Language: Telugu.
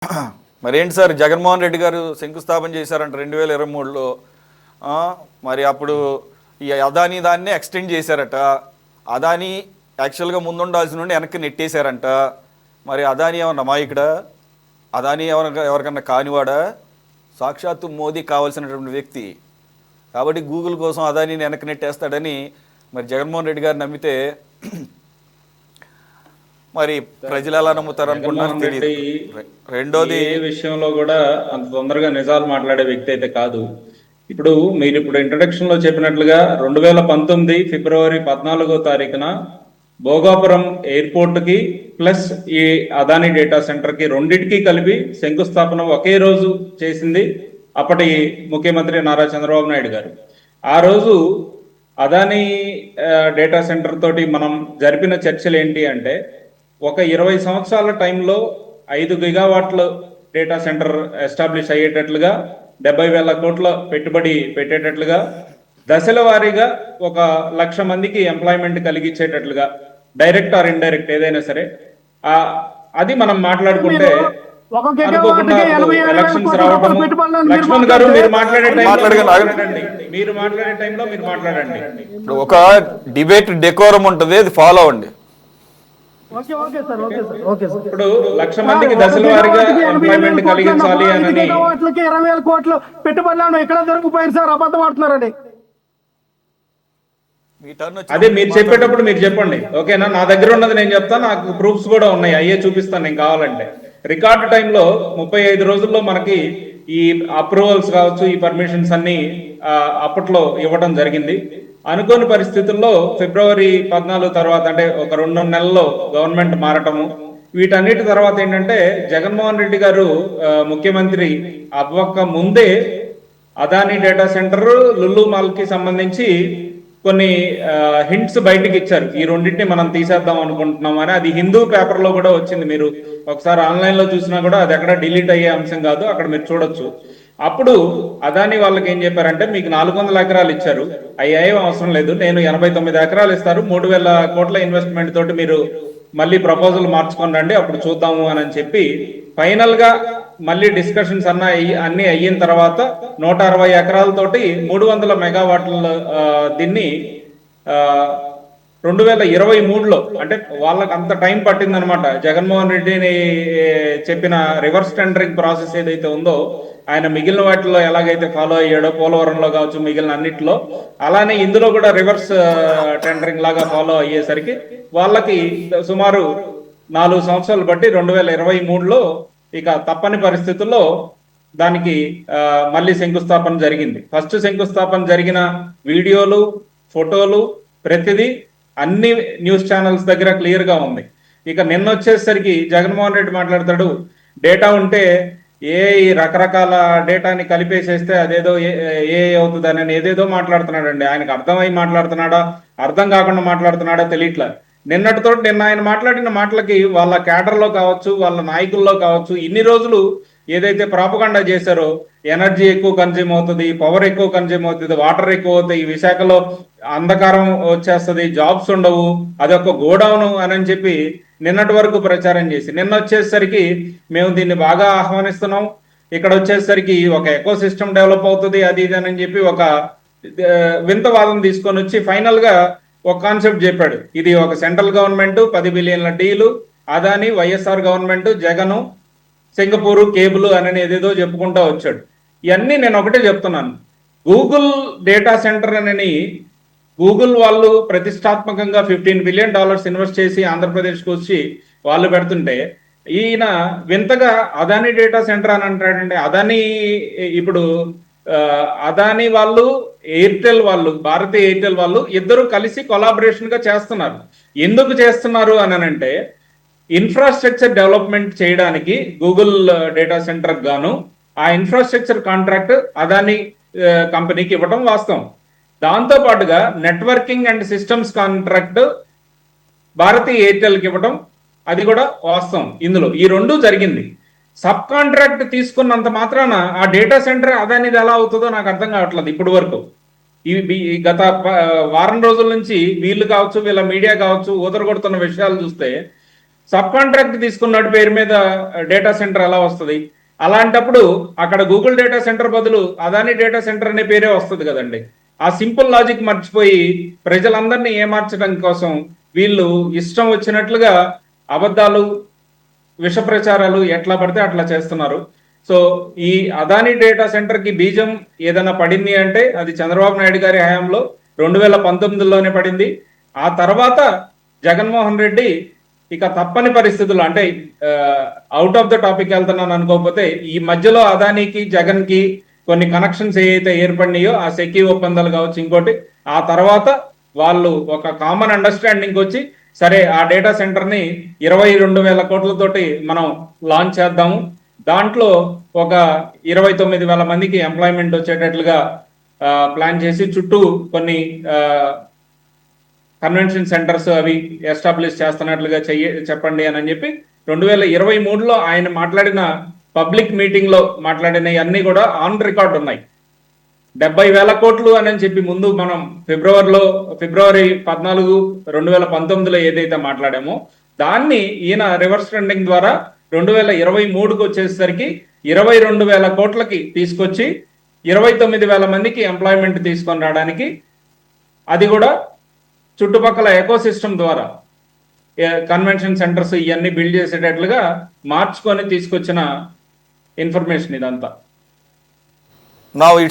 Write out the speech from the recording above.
మరేంటి సార్ జగన్మోహన్ రెడ్డి గారు శంకుస్థాపన చేశారంట 2023లో. మరి అప్పుడు ఈ అదానీ దాన్ని ఎక్స్టెండ్ చేశారట. అదానీ యాక్చువల్గా ముందుండాల్సిన నుండి వెనక్కి నెట్టేశారంట. మరి అదానీ ఏమన్నా మాయికడా? అదానీ ఎవరికన్నా కానివాడా? సాక్షాత్తు మోదీ కావాల్సినటువంటి వ్యక్తి. కాబట్టి గూగుల్ కోసం అదానీని వెనక్కి నెట్టేస్తాడని మరి జగన్మోహన్ రెడ్డి గారు నమ్మితే మరి ప్రజలు ఎలా నమ్ముతారు అనుకుంటున్నారు తెలియదు. రెండోది, ఏ విషయంలో కూడా అంత తొందరగా నిజాలు మాట్లాడే వ్యక్తి అయితే కాదు. మీరు ఇంట్రడక్షన్ లో చెప్పినట్లుగా 2019 ఫిబ్రవరి 14వ తారీఖున భోగాపురం ఎయిర్పోర్ట్ కి ప్లస్ ఈ అదానీ డేటా సెంటర్ కి రెండింటికి కలిపి శంకుస్థాపన ఒకే రోజు చేసింది అప్పటి ముఖ్యమంత్రి నారా చంద్రబాబు నాయుడు గారు. ఆ రోజు అదానీ డేటా సెంటర్ తోటి మనం జరిపిన చర్చలు ఏంటి అంటే, ఒక 20 సంవత్సరాల టైంలో 5 గిగావాట్ల డేటా సెంటర్ ఎస్టాబ్లిష్ అయ్యేటట్లుగా 70,000 కోట్ల పెట్టుబడి పెట్టేటట్లుగా దశల వారీగా 1,00,000 మందికి ఎంప్లాయ్మెంట్ కలిగించేటట్లుగా, డైరెక్ట్ ఆర్ ఇండైరెక్ట్ ఏదైనా సరే, అది మనం మాట్లాడుకుంటే అనుకోకుండా ఎలక్షన్స్ రావడం. లక్ష్మణ్ గారు మీరు మాట్లాడే టైంలో మీరు మాట్లాడండి. ఒక డిబేట్ డెకోరం ఉంటుంది, అది ఫాలో అవ్వండి. ఇప్పుడు 1,00,000 మందికి దశల వారీగా ఎంప్లాయ్మెంట్ కలిగించాలి అని 20,000 కోట్లు పెట్టుబడులను ఎక్కడ దొరికిపోయారు సార్? అబద్ధం ఆడుతున్నారని. అదే మీరు చెప్పేటప్పుడు మీరు చెప్పండి, ఓకేనా? నా దగ్గర ఉన్నది నేను చెప్తాను, నాకు ప్రూఫ్స్ కూడా ఉన్నాయి, అయ్యే చూపిస్తాను నేను కావాలంటే. రికార్డు టైంలో 35 రోజుల్లో మనకి ఈ అప్రూవల్స్ కావచ్చు, ఈ పర్మిషన్స్ అన్ని అప్పట్లో ఇవ్వడం జరిగింది. అనుకోని పరిస్థితుల్లో ఫిబ్రవరి 14 తర్వాత, అంటే ఒక 2 నెలల్లో గవర్నమెంట్ మారటము, వీటన్నిటి తర్వాత ఏంటంటే జగన్మోహన్ రెడ్డి గారు ముఖ్యమంత్రి అవ్వక ముందే Adani data centre, Lulu mall కి సంబంధించి కొన్ని హింట్స్ బయటకి ఇచ్చారు. ఈ రెండింటిని మనం తీసేద్దాం అనుకుంటున్నాం అని. అది హిందూ పేపర్ లో కూడా వచ్చింది. మీరు ఒకసారి ఆన్లైన్ లో చూసినా కూడా అది ఎక్కడ డిలీట్ అయ్యే అంశం కాదు, అక్కడ మీరు చూడొచ్చు. అప్పుడు అదానీ వాళ్ళకి ఏం చెప్పారంటే, మీకు 400 ఎకరాలు ఇచ్చారు, అవి ఏం అవసరం లేదు, నేను 89 ఎకరాలు ఇస్తారు, 3,000 కోట్ల ఇన్వెస్ట్మెంట్ తోటి మీరు మళ్ళీ ప్రపోజల్ మార్చుకొని రండి, అప్పుడు చూద్దాము అని చెప్పి ఫైనల్ గా మళ్ళీ డిస్కషన్స్ అన్ని అయిన తర్వాత 160 ఎకరాలతోటి 300 మెగావాట్ల దీన్ని 2023లో, అంటే వాళ్ళకి అంత టైం పట్టిందనమాట. జగన్మోహన్ రెడ్డిని చెప్పిన రివర్స్ టెండరింగ్ ప్రాసెస్ ఏదైతే ఉందో, ఆయన మిగిలిన వాటిలో ఎలాగైతే ఫాలో అయ్యాడో, పోలవరంలో కావచ్చు, మిగిలిన అన్నిట్లో, అలానే ఇందులో కూడా రివర్స్ టెండరింగ్ లాగా ఫాలో అయ్యేసరికి వాళ్ళకి సుమారు 4 సంవత్సరాలు బట్టి 2023లో ఇక తప్పని పరిస్థితుల్లో దానికి మళ్ళీ శంకుస్థాపన జరిగింది. ఫస్ట్ శంకుస్థాపన జరిగిన వీడియోలు, ఫోటోలు, ప్రతిదీ అన్ని న్యూస్ ఛానల్స్ దగ్గర క్లియర్ గా ఉంది. ఇక నిన్న వచ్చేసరికి జగన్మోహన్ రెడ్డి మాట్లాడతాడు, డేటా ఉంటే రకరకాల డేటాని కలిపేసేస్తే అదేదో ఏ అవుతుందని ఏదేదో మాట్లాడుతున్నాడండి. ఆయనకు అర్థమై మాట్లాడుతున్నాడా, అర్థం కాకుండా మాట్లాడుతున్నాడా తెలియట్లా. నిన్న ఆయన మాట్లాడిన మాటలకి వాళ్ళ క్యాడర్లో కావచ్చు, వాళ్ళ నాయకుల్లో కావచ్చు, ఇన్ని రోజులు ఏదైతే ప్రాపగండా చేశారో, ఎనర్జీ ఎక్కువ కన్జ్యూమ్ అవుతుంది, పవర్ ఎక్కువ కన్జ్యూమ్ అవుతుంది, వాటర్ ఎక్కువ అవుతాయి, ఈ విశాఖలో అంధకారం వచ్చేస్తుంది, జాబ్స్ ఉండవు, అదొక గోడౌన్ అని చెప్పి నిన్నటి వరకు ప్రచారం చేసి, నిన్న వచ్చేసరికి మేము దీన్ని బాగా ఆహ్వానిస్తున్నాం, ఇక్కడ వచ్చేసరికి ఒక ఎకో సిస్టమ్ డెవలప్ అవుతుంది, అది ఇది అని చెప్పి ఒక వింత వాదం తీసుకొని వచ్చి ఫైనల్ గా ఒక కాన్సెప్ట్ చెప్పాడు. ఇది ఒక సెంట్రల్ గవర్నమెంట్ 10 బిలియన్ల deal, Adani YSR government, Jagan, Singapore cable అని ఏదేదో చెప్పుకుంటా వచ్చాడు. ఇవన్నీ నేను ఒకటే చెప్తున్నాను, గూగుల్ డేటా సెంటర్ అని గూగుల్ వాళ్ళు ప్రతిష్టాత్మకంగా $15 బిలియన్ ఇన్వెస్ట్ చేసి ఆంధ్రప్రదేశ్కి వచ్చి వాళ్ళు పెడుతుంటే, ఈయన వింతగా అదానీ డేటా సెంటర్ అని అంటాడండి. ఇప్పుడు అదానీ వాళ్ళు, ఎయిర్టెల్ వాళ్ళు, భారతీయ ఎయిర్టెల్ వాళ్ళు ఇద్దరు కలిసి కొలాబరేషన్ గా చేస్తున్నారు. ఎందుకు చేస్తున్నారు అని అంటే, ఇన్ఫ్రాస్ట్రక్చర్ డెవలప్మెంట్ చేయడానికి గూగుల్ డేటా సెంటర్ గాను ఆ ఇన్ఫ్రాస్ట్రక్చర్ కాంట్రాక్ట్ అదానీ కంపెనీకి ఇవ్వడం వాస్తవం. దాంతో పాటుగా నెట్వర్కింగ్ అండ్ సిస్టమ్స్ కాంట్రాక్ట్ భారతీయ ఎయిర్టెల్కి ఇవ్వడం, అది కూడా వాస్తవం. ఇందులో ఈ రెండు జరిగింది. సబ్ కాంట్రాక్ట్ తీసుకున్నంత మాత్రాన ఆ డేటా సెంటర్ అదానిది ఎలా అవుతుందో నాకు అర్థం కావట్లేదు ఇప్పటి వరకు. గత వారం రోజుల నుంచి వీళ్ళు కావచ్చు, వీళ్ళ మీడియా కావచ్చు, ఊదరగొడుతున్న విషయాలు చూస్తే సబ్ కాంట్రాక్ట్ తీసుకున్నట్టు పేరు మీద డేటా సెంటర్ ఎలా వస్తుంది? అలాంటప్పుడు అక్కడ గూగుల్ డేటా సెంటర్ బదులు అదాని డేటా సెంటర్ అనే పేరే వస్తుంది కదండి. ఆ సింపుల్ లాజిక్ మర్చిపోయి ప్రజలందరినీ ఏమార్చడం కోసం వీళ్ళు ఇష్టం వచ్చినట్లుగా అబద్ధాలు, విష ప్రచారాలు ఎట్లా పడితే అట్లా చేస్తున్నారు. సో ఈ అదాని డేటా సెంటర్ కి బీజం ఏదైనా పడింది అంటే అది చంద్రబాబు నాయుడు గారి హయాంలో 2019లోనే పడింది. ఆ తర్వాత జగన్మోహన్ రెడ్డి ఇక తప్పని పరిస్థితుల్లో, అంటే అవుట్ ఆఫ్ ద టాపిక్ వెళ్తున్నాను అనుకోకపోతే, ఈ మధ్యలో అదానికి జగన్ కి కొన్ని కనెక్షన్స్ ఏవైతే ఏర్పడినాయో ఆ సెకీ ఒప్పందాలు కావచ్చు ఇంకోటి, ఆ తర్వాత వాళ్ళు ఒక కామన్ అండర్స్టాండింగ్ వచ్చి సరే ఆ డేటా సెంటర్ ని 22,000 కోట్లతోటి మనం లాంచ్ చేద్దాము, దాంట్లో ఒక 29,000 మందికి ఎంప్లాయ్మెంట్ వచ్చేటట్లుగా ప్లాన్ చేసి చుట్టూ కొన్ని కన్వెన్షన్ సెంటర్స్ అవి ఎస్టాబ్లిష్ చేస్తున్నట్లుగా చెప్పండి అని చెప్పి 2023లో ఆయన మాట్లాడిన పబ్లిక్ మీటింగ్ లో మాట్లాడిన అన్ని కూడా ఆన్ రికార్డ్ ఉన్నాయి. 70,000 కోట్లు అని చెప్పి ముందు మనం ఫిబ్రవరి 14, 2019లో ఏదైతే మాట్లాడామో దాన్ని ఈయన రివర్స్ ట్రెండింగ్ ద్వారా 2023కు వచ్చేసరికి 22,000 కోట్లకి తీసుకొచ్చి 29,000 మందికి ఎంప్లాయ్మెంట్ తీసుకొని రావడానికి, అది కూడా చుట్టుపక్కల ఎకో సిస్టమ్ ద్వారా కన్వెన్షన్ సెంటర్స్ ఇవన్నీ బిల్డ్ చేసేటట్లుగా మార్చుకొని తీసుకొచ్చిన ఇన్ఫర్మేషన్ ఇదంతా. Now